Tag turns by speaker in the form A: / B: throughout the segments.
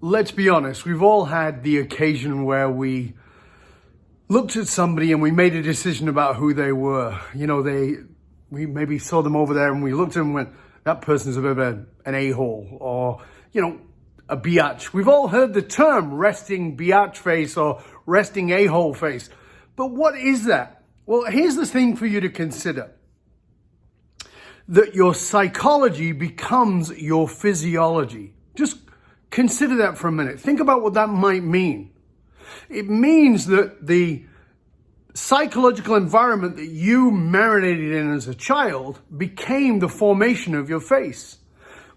A: let's be honest, we've all had the occasion where we looked at somebody and we made a decision about who they were. We maybe saw them over there and we looked at them and went, that person's a bit of an a-hole, or, a biatch. We've all heard the term resting biatch face or resting a-hole face. But what is that? Well, here's the thing for you to consider. That your psychology becomes your physiology. Just consider that for a minute. Think about what that might mean. It means that the psychological environment that you marinated in as a child became the formation of your face.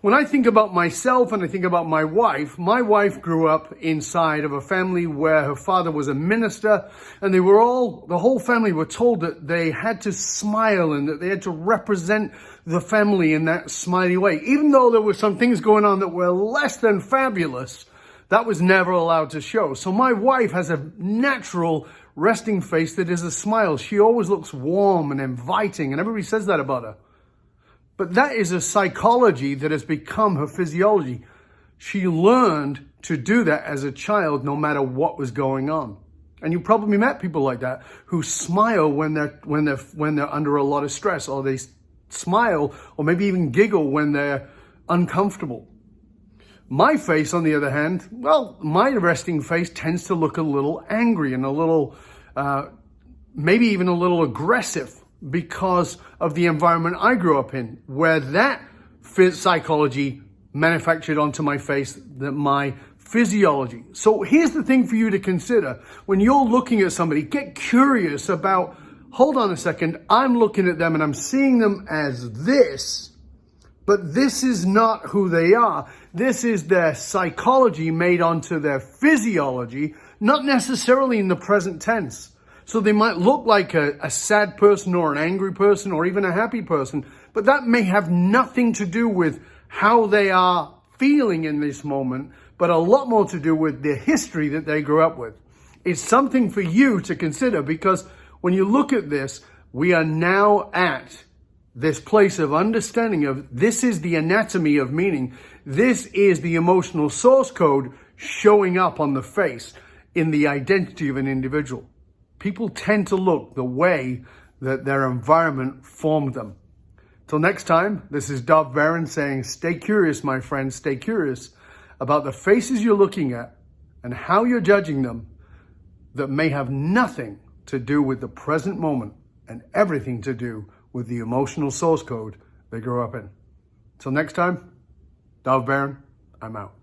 A: When I think about myself and I think about my wife grew up inside of a family where her father was a minister, and the whole family were told that they had to smile and that they had to represent the family in that smiley way. Even though there were some things going on that were less than fabulous, that was never allowed to show. So my wife has a natural resting face that is a smile. She always looks warm and inviting, and everybody says that about her. But that is a psychology that has become her physiology. She learned to do that as a child, no matter what was going on. And you probably met people like that who smile when they're under a lot of stress, or they smile or maybe even giggle when they're uncomfortable. My face, on the other hand, my resting face tends to look a little angry and a little, maybe even a little aggressive, because of the environment I grew up in, where that psychology manufactured onto my face, that my physiology. So here's the thing for you to consider. When you're looking at somebody, get curious about, hold on a second, I'm looking at them and I'm seeing them as this, but this is not who they are. This is their psychology made onto their physiology, not necessarily in the present tense. So they might look like a sad person or an angry person or even a happy person, but that may have nothing to do with how they are feeling in this moment, but a lot more to do with the history that they grew up with. It's something for you to consider, because when you look at this, we are now at this place of understanding of this is the anatomy of meaning. This is the emotional source code showing up on the face in the identity of an individual. People tend to look the way that their environment formed them. Till next time, this is Dov Baron saying, stay curious, my friends, stay curious about the faces you're looking at and how you're judging them, that may have nothing to do with the present moment and everything to do with the emotional source code they grew up in. Till next time, Dov Baron, I'm out.